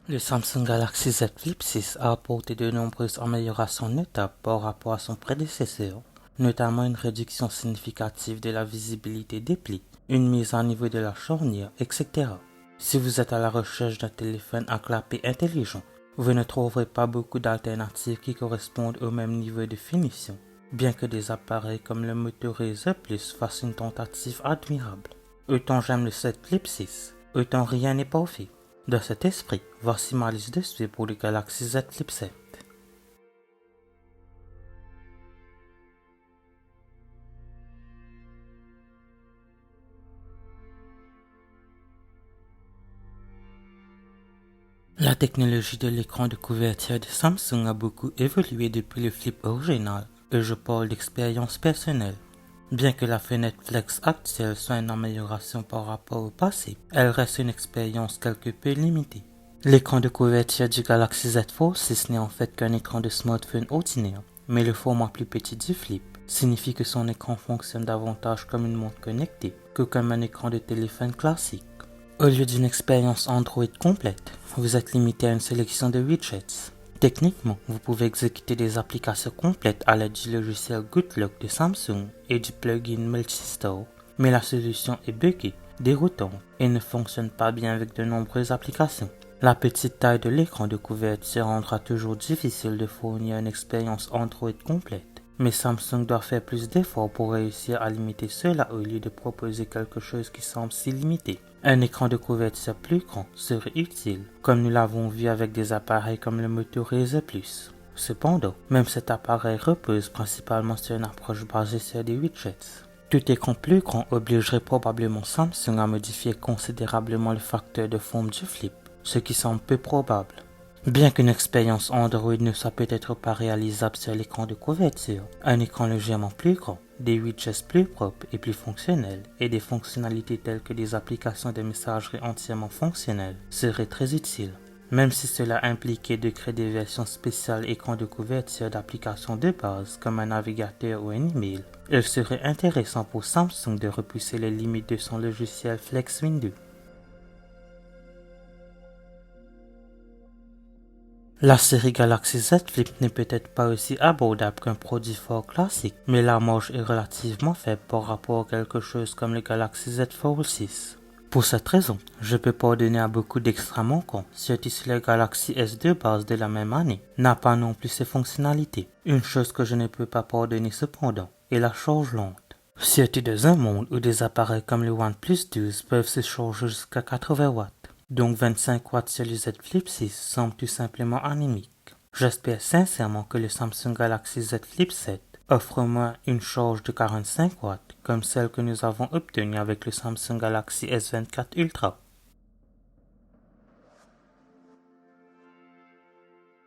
Le Samsung Galaxy Z Flip 6 a apporté de nombreuses améliorations notables par rapport à son prédécesseur, notamment une réduction significative de la visibilité des plis, une mise à niveau de la charnière, etc. Si vous êtes à la recherche d'un téléphone à clapet intelligent, vous ne trouverez pas beaucoup d'alternatives qui correspondent au même niveau de finition, bien que des appareils comme le Moto Razr Plus fassent une tentative admirable. Autant j'aime le Z Flip 6, autant rien n'est parfait. Dans cet esprit, voici ma liste de souhaits pour le Galaxy Z Flip 7. La technologie de l'écran de couverture de Samsung a beaucoup évolué depuis le Flip original, et je parle d'expérience personnelle. Bien que la fenêtre flex actuelle soit une amélioration par rapport au passé, elle reste une expérience quelque peu limitée. L'écran de couverture du Galaxy Z Fold 6 n'est en fait qu'un écran de smartphone ordinaire, mais le format plus petit du Flip signifie que son écran fonctionne davantage comme une montre connectée que comme un écran de téléphone classique. Au lieu d'une expérience Android complète, vous êtes limité à une sélection de widgets. Techniquement, vous pouvez exécuter des applications complètes à l'aide du logiciel GoodLock de Samsung et du plugin Multistore, mais la solution est buggée, déroutante et ne fonctionne pas bien avec de nombreuses applications. La petite taille de l'écran de couverture rendra toujours difficile de fournir une expérience Android complète, mais Samsung doit faire plus d'efforts pour réussir à limiter cela au lieu de proposer quelque chose qui semble si limité. Un écran de couverture plus grand serait utile, comme nous l'avons vu avec des appareils comme le Moto Razr Plus. Cependant, même cet appareil repose principalement sur une approche basée sur des widgets. Tout écran plus grand obligerait probablement Samsung à modifier considérablement le facteur de forme du Flip, ce qui semble peu probable. Bien qu'une expérience Android ne soit peut-être pas réalisable sur l'écran de couverture, un écran légèrement plus grand, des widgets plus propres et plus fonctionnels, et des fonctionnalités telles que des applications de messagerie entièrement fonctionnelles seraient très utiles. Même si cela impliquait de créer des versions spéciales écran de couverture d'applications de base comme un navigateur ou un email, il serait intéressant pour Samsung de repousser les limites de son logiciel Flex Window. La série Galaxy Z Flip n'est peut-être pas aussi abordable qu'un produit fort classique, mais la marge est relativement faible par rapport à quelque chose comme le Galaxy Z Fold 6. Pour cette raison, je peux pardonner à beaucoup d'extra manquants, surtout si le Galaxy S de base de la même année n'a pas non plus ses fonctionnalités. Une chose que je ne peux pas pardonner cependant est la charge lente. Surtout dans un monde où des appareils comme le OnePlus 12 peuvent se charger jusqu'à 80 watts. Donc 25 watts sur le Z Flip 6 semble tout simplement anémique. J'espère sincèrement que le Samsung Galaxy Z Flip 7 offre au moins une charge de 45 watts comme celle que nous avons obtenue avec le Samsung Galaxy S24 Ultra.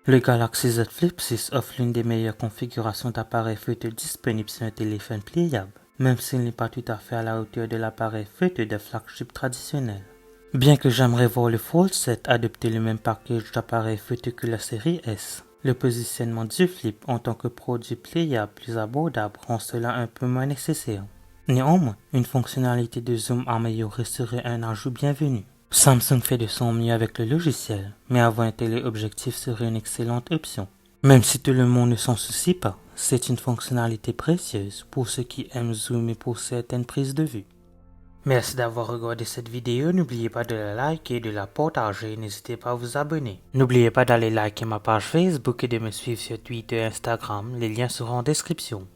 Le Galaxy Z Flip 6 offre l'une des meilleures configurations d'appareil photo disponibles sur un téléphone pliable, même s'il n'est pas tout à fait à la hauteur de l'appareil photo de flagship traditionnel. Bien que j'aimerais voir le Fold 7 adopter le même package d'appareils photo que la série S, le positionnement du Flip en tant que produit pliable plus abordable rend cela un peu moins nécessaire. Néanmoins, une fonctionnalité de zoom améliorée serait un ajout bienvenu. Samsung fait de son mieux avec le logiciel, mais avoir un téléobjectif serait une excellente option. Même si tout le monde ne s'en soucie pas, c'est une fonctionnalité précieuse pour ceux qui aiment zoomer pour certaines prises de vue. Merci d'avoir regardé cette vidéo, n'oubliez pas de la liker et de la partager, n'hésitez pas à vous abonner. N'oubliez pas d'aller liker ma page Facebook et de me suivre sur Twitter et Instagram, les liens seront en description.